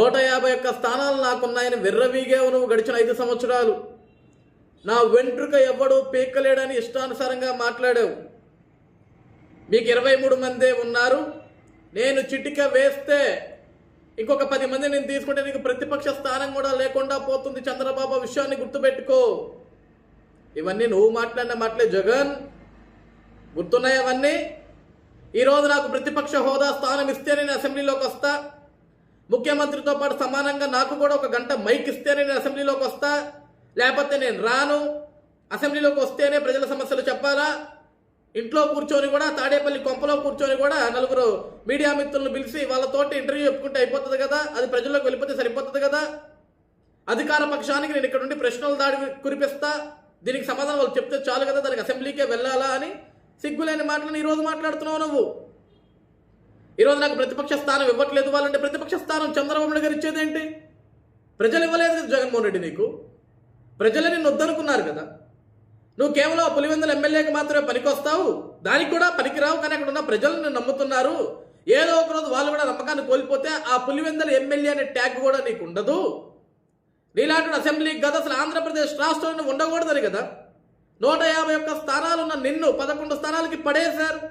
151 స్థానాలు నాకున్నాయని విర్రవీగావు నువ్వు గడిచిన 5 సంవత్సరాలు. నా వెంట్రుక ఎవ్వడు పీక్కలేడని ఇష్టానుసారంగా మాట్లాడావు. మీకు 23 మందే ఉన్నారు. నేను చిటిక వేస్తే ఇంకొక 10 మంది నేను తీసుకుంటే నీకు ప్రతిపక్ష స్థానం కూడా లేకుండా పోతుంది. చంద్రబాబు విషయాన్ని గుర్తుపెట్టుకో. ఇవన్నీ నువ్వు మాట్లాడిన మాటలే జగన్. గుర్తున్నాయి అవన్నీ. ఈరోజు నాకు ప్రతిపక్ష హోదా స్థానం ఇస్తే నేను అసెంబ్లీలోకి వస్తా. ముఖ్యమంత్రితో పాటు సమానంగా నాకు కూడా 1 గంట మైక్ ఇస్తే నేను అసెంబ్లీలోకి వస్తా. లేకపోతే నేను రాను. అసెంబ్లీలోకి వస్తేనే ప్రజల సమస్యలు చెప్పాలా? ఇంట్లో కూర్చొని కూడా తాడేపల్లి కొంపలో కూర్చొని కూడా 4 మీడియా మిత్రులను పిలిచి వాళ్ళతోటి ఇంటర్వ్యూ చెప్పుకుంటే అయిపోతుంది కదా? అది ప్రజల్లోకి వెళ్ళిపోతే సరిపోతుంది కదా? అధికార పక్షానికి నేను ఇక్కడ నుండి ప్రశ్నలు దాడి కురిపిస్తా, దీనికి సమాధానం వాళ్ళు చెప్తే చాలు కదా, దానికి అసెంబ్లీకే వెళ్ళాలా అని సిగ్గులేని మాటలను ఈరోజు మాట్లాడుతున్నావు నువ్వు. ఈరోజు నాకు ప్రతిపక్ష స్థానం ఇవ్వట్లేదు వాళ్ళంటే ప్రతిపక్ష స్థానం చంద్రబాబు నాయుడు గారు ఇచ్చేదేంటి? ప్రజలు ఇవ్వలేదు కదా జగన్మోహన్ రెడ్డి నీకు. ప్రజలే నిన్ను వద్దనుకున్నారు కదా. నువ్వు కేవలం పులివెందుల ఎమ్మెల్యేకి మాత్రమే పనికొస్తావు, దానికి కూడా పనికిరావు. కానీ అక్కడ ఉన్న ప్రజలు నిన్ను నమ్ముతున్నారు. ఏదో ఒక రోజు వాళ్ళు కూడా నమ్మకాన్ని కోల్పోతే ఆ పులివెందుల ఎమ్మెల్యే అనే ట్యాగ్ కూడా నీకు ఉండదు. నీలాంటి అసెంబ్లీకి కదా అసలు ఆంధ్రప్రదేశ్ రాష్ట్రంలో ఉండకూడదని కదా 151 స్థానాలున్న నిన్ను 11 స్థానాలకి పడేశారు.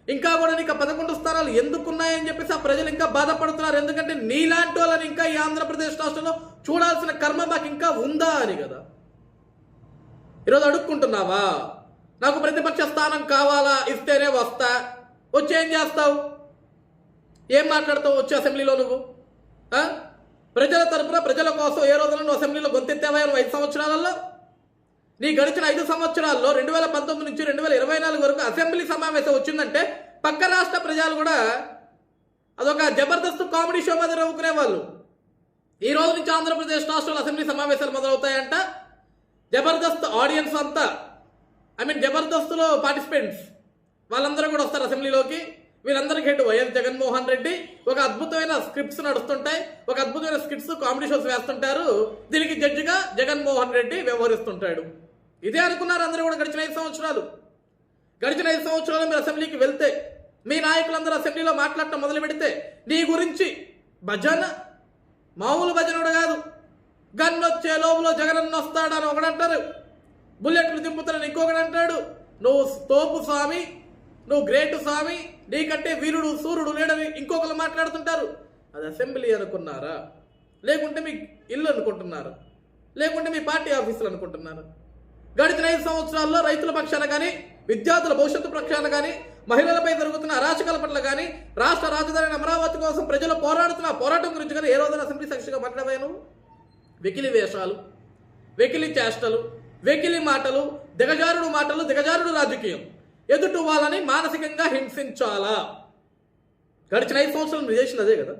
ఇంకా కూడా నీకు 11 స్థానాలు ఎందుకున్నాయని చెప్పేసి ఆ ప్రజలు ఇంకా బాధపడుతున్నారు. ఎందుకంటే నీలాంటి వాళ్ళని ఇంకా ఈ ఆంధ్రప్రదేశ్ రాష్ట్రంలో చూడాల్సిన కర్మ మాకు ఇంకా ఉందా అని కదా ఈరోజు అడుక్కుంటున్నావా? నాకు ప్రతిపక్ష స్థానం కావాలా, ఇస్తేనే వస్తా. వచ్చి ఏం చేస్తావు? ఏం మాట్లాడతావు వచ్చి అసెంబ్లీలో నువ్వు? ప్రజల తరపున ప్రజల కోసం ఏ రోజున నువ్వు అసెంబ్లీలో గొంతెత్తావా 5 సంవత్సరాలలో? నీ గడిచిన 5 సంవత్సరాల్లో 2019 నుంచి 2024 వరకు అసెంబ్లీ సమావేశం వచ్చిందంటే పక్క రాష్ట్ర ప్రజలు కూడా అదొక జబర్దస్త్ కామెడీ షో మీద నవ్వుకునేవాళ్ళు. ఈ రోజు నుంచి ఆంధ్రప్రదేశ్ రాష్ట్రంలో అసెంబ్లీ సమావేశాలు మొదలవుతాయంట. జబర్దస్త్ ఆడియన్స్ అంతా, జబర్దస్త్లో పార్టిసిపెంట్స్ వాళ్ళందరూ కూడా వస్తారు అసెంబ్లీలోకి. వీళ్ళందరికీ హెడ్ వైఎస్ జగన్మోహన్ రెడ్డి. ఒక అద్భుతమైన స్క్రిప్ట్స్ నడుస్తుంటాయి, ఒక అద్భుతమైన స్క్రిప్ట్స్ కామెడీ షోస్ వేస్తుంటారు. దీనికి జడ్జిగా జగన్మోహన్ రెడ్డి వ్యవహరిస్తుంటాడు. ఇదే అనుకున్నారు అందరూ కూడా గడిచిన 5 సంవత్సరాలు. గడిచిన 5 సంవత్సరాలు మీరు అసెంబ్లీకి వెళ్తే, మీ నాయకులందరూ అసెంబ్లీలో మాట్లాడటం మొదలు పెడితే నీ గురించి భజన, మామూలు భజన కూడా కాదు. గన్ వచ్చే లోపల జగనన్న వస్తాడని ఒకడంటారు, బుల్లెట్లు దింపుతాడని ఇంకొకటి అంటాడు. నువ్వు తోపు స్వామి, నువ్వు గ్రేట్ స్వామి, నీకంటే వీరుడు సూర్యుడు లేడని ఇంకొకరు మాట్లాడుతుంటారు. అది అసెంబ్లీ అనుకున్నారా? లేకుంటే మీ ఇల్లు అనుకుంటున్నారా? లేకుంటే మీ పార్టీ ఆఫీసులు అనుకుంటున్నారా? గడిచిన 5 సంవత్సరాల్లో రైతుల పక్షాన కానీ, విద్యార్థుల భవిష్యత్తు పక్షాన కానీ, మహిళలపై జరుగుతున్న అరాచకాల పట్ల కానీ, రాష్ట్ర రాజధాని అమరావతి కోసం ప్రజలు పోరాడుతున్న పోరాటం గురించి కానీ ఏ రోజున అసెంబ్లీ సాక్షిగా మాట్లాడవాను? వెకిలి వేషాలు, వెకిలి చేష్టలు, వెకిలి మాటలు, దిగజారుడు మాటలు, దిగజారుడు రాజకీయం. ఎదుటి వాళ్ళని మానసికంగా హింసించాలా? గడిచిన 5 సంవత్సరాలు మీరు చేసిన అదే కదా.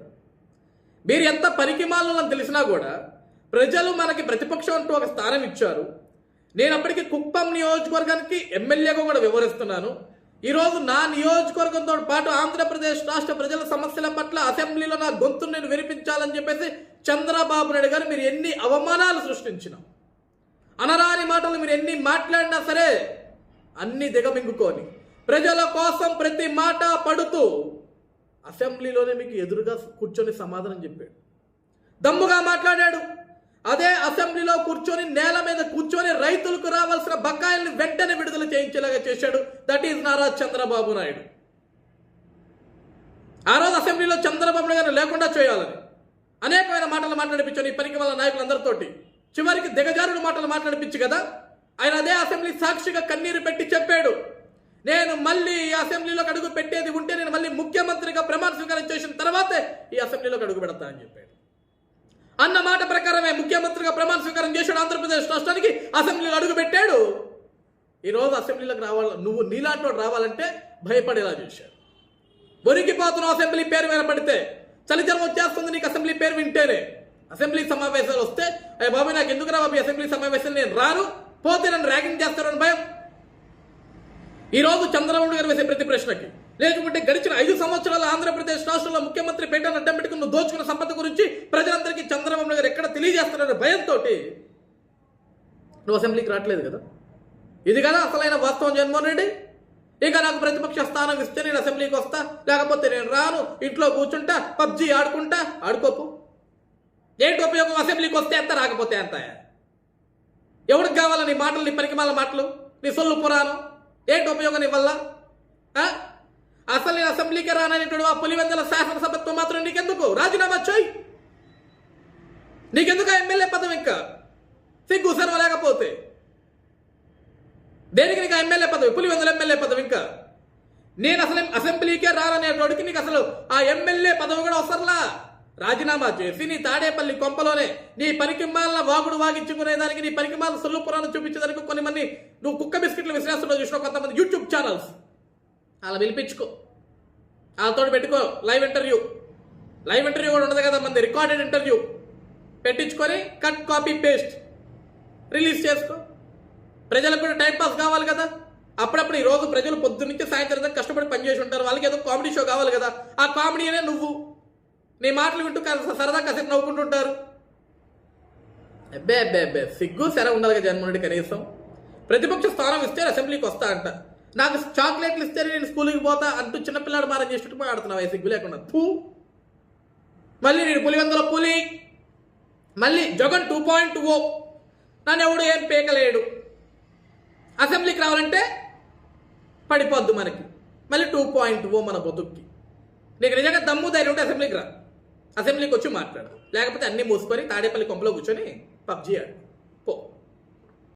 మీరు ఎంత పనికిమాలని తెలిసినా కూడా ప్రజలు మనకి ప్రతిపక్షం అంటూ ఒక స్థానం ఇచ్చారు. నేను అప్పటికి కుప్పం నియోజకవర్గానికి ఎమ్మెల్యేగా కూడా వివరిస్తున్నాను. ఈరోజు నా నియోజకవర్గంతో పాటు ఆంధ్రప్రదేశ్ రాష్ట్ర ప్రజల సమస్యల పట్ల అసెంబ్లీలో నా గొంతును నేను వినిపించాలని చెప్పేసి చంద్రబాబు నాయుడు గారు మీరు ఎన్ని అవమానాలు సృష్టించినా, అనరాని మాటలు మీరు ఎన్ని మాట్లాడినా సరే అన్ని దిగమింగుకొని ప్రజల కోసం ప్రతి మాట పడుతూ అసెంబ్లీలోనే మీకు ఎదురుగా కూర్చొని సమాధానం చెప్పాడు. దమ్ముగా మాట్లాడాడు. అదే అసెంబ్లీలో కూర్చొని నేల మీద కూర్చొని రైతులకు రావాల్సిన బకాయిల్ని వెంటనే విడుదల చేయించేలాగా చేశాడు. That is Nara Chandrababu Naidu. ఆ రోజు అసెంబ్లీలో చంద్రబాబు నాయుడు గారిని లేకుండా చేయాలని అనేకమైన మాటలు మాట్లాడిపించాను ఈ పనికి వాళ్ళ నాయకులందరితోటి. చివరికి దిగజారుడు మాటలు మాట్లాడిపించి కదా ఆయన అదే అసెంబ్లీ సాక్షిగా కన్నీరు పెట్టి చెప్పాడు, నేను మళ్ళీ ఈ అసెంబ్లీలోకి అడుగు పెట్టేది ఉంటే నేను మళ్ళీ ముఖ్యమంత్రిగా ప్రమాణ స్వీకారం చేసిన తర్వాతే ఈ అసెంబ్లీలోకి అడుగు పెడతా అని చెప్పాడు. అన్న మాట ప్రకారమే ముఖ్యమంత్రిగా ప్రమాణ స్వీకారం చేశాడు. ఆంధ్రప్రదేశ్ రాష్ట్రానికి అసెంబ్లీలో అడుగు పెట్టాడు. ఈరోజు అసెంబ్లీలోకి నువ్వు నీలాంటి వాడు రావాలంటే భయపడేలా చేశాడు. బొరికిపోతున్నావు అసెంబ్లీ పేరు వినపడితే. చలిజలం వచ్చేస్తుంది నీకు అసెంబ్లీ పేరు వింటేనే. అసెంబ్లీ సమావేశాలు వస్తే అయ్యే బాబాయ్ నాకు ఎందుకు రా బాబు అసెంబ్లీ సమావేశాలు, నేను రాను, పోతే నన్ను ర్యాగింగ్ చేస్తారని భయం. ఈరోజు చంద్రబాబు గారు వేసే ప్రతి ప్రశ్నకి, లేకుంటే గడిచిన 5 సంవత్సరాల ఆంధ్రప్రదేశ్ రాష్ట్రంలో ముఖ్యమంత్రి పేటను అడ్డం పెట్టుకుని నువ్వు దోచుకున్న సంపద గురించి ప్రజలందరికీ చంద్రబాబు గారు ఎక్కడ తెలియజేస్తారనే భయంతో నువ్వు అసెంబ్లీకి రావట్లేదు కదా. ఇది కదా అసలైన వాస్తవం జగన్మోహన్ రెడ్డి. ఇక నాకు ప్రతిపక్ష స్థానం ఇస్తే నేను అసెంబ్లీకి వస్తా, లేకపోతే నేను రాను, ఇంట్లో కూర్చుంటా, పబ్జీ ఆడుకుంటా. ఆడుకోపు, ఏంటి ఉపయోగం? అసెంబ్లీకి వస్తే ఎంత, రాకపోతే ఎంత? ఎవరికి కావాలా నీ మాటలు, నీ పనికిమాల మాటలు, నీ సొల్లు పురాణం? ఏంటి ఉపయోగం నీ వల్ల? అసలు నేను అసెంబ్లీకి రాననేటువంటి ఆ పులివెందుల శాసనసభత్వం మాత్రం నీకెందుకు? రాజీనామా చేయి. నీకెందుకు ఆ ఎమ్మెల్యే పదవి? ఇంకా సిగ్గు సర్వ లేకపోతే దేనికి నీకు ఆ ఎమ్మెల్యే పదవి, పులివెందుల ఎమ్మెల్యే పదవి? ఇంకా నేను అసలు అసెంబ్లీకే రాననేటోడికి నీకు అసలు ఆ ఎమ్మెల్యే పదవి కూడా అవసరంలా. రాజీనామా చేసి నీ తాడేపల్లి కొంపలోనే నీ పనికిమాల వాగుడు వాగించుకునేదానికి, నీ పనికిమాల సొల్లు పురాణం చూపించేదానికి కొన్ని మంది నువ్వు కుక్క బిస్కెట్లు విశ్లేషణలో చూసిన కొంతమంది యూట్యూబ్ ఛానల్స్ అలా పిలిపించుకో, వాళ్ళతో పెట్టుకో లైవ్ ఇంటర్వ్యూ కూడా ఉండదు కదా మంది, రికార్డెడ్ ఇంటర్వ్యూ పెట్టించుకొని కట్ కాపీ పేస్ట్ రిలీజ్ చేసుకో. ప్రజలకు కూడా టైంపాస్ కావాలి కదా. అప్పుడప్పుడు ఈ రోజు ప్రజలు పొద్దు నుంచి సాయంత్రం దాకా కష్టపడి పనిచేసి ఉంటారు, వాళ్ళకి ఏదో కామెడీ షో కావాలి కదా. ఆ కామెడీ అనే నువ్వు నీ మాటలు వింటూ సరదా కాసేపు నవ్వుకుంటుంటారు. అబ్బే అబ్బే అబ్బే, సిగ్గు సెర ఉండాలి కదా జగన్మోహన్ రెడ్డి. కనీసం ప్రతిపక్ష స్థానం ఇస్తే అసెంబ్లీకి వస్తా అంట, నాకు చాక్లెట్లు ఇస్తే నేను స్కూల్కి పోతా అంటూ చిన్నపిల్లాడు మారం చేసేట్టు ఆడుతున్నావు సిగ్గు లేకుండా. మళ్ళీ నేను పులివెందుల పులి, మళ్ళీ జగన్ 2.0, నన్ను ఎవడు ఏం పేకలేడు. అసెంబ్లీకి రావాలంటే పడిపోద్దు మనకి, మళ్ళీ 2.0 మన బతుక్కి. నీకు నిజంగా దమ్ము ధైర్యం ఉంటే అసెంబ్లీకి రా, అసెంబ్లీకి వచ్చి మాట్లాడు, లేకపోతే అన్నీ మూసుకొని తాడేపల్లి కొంపలో కూర్చొని పబ్జీ ఆడు.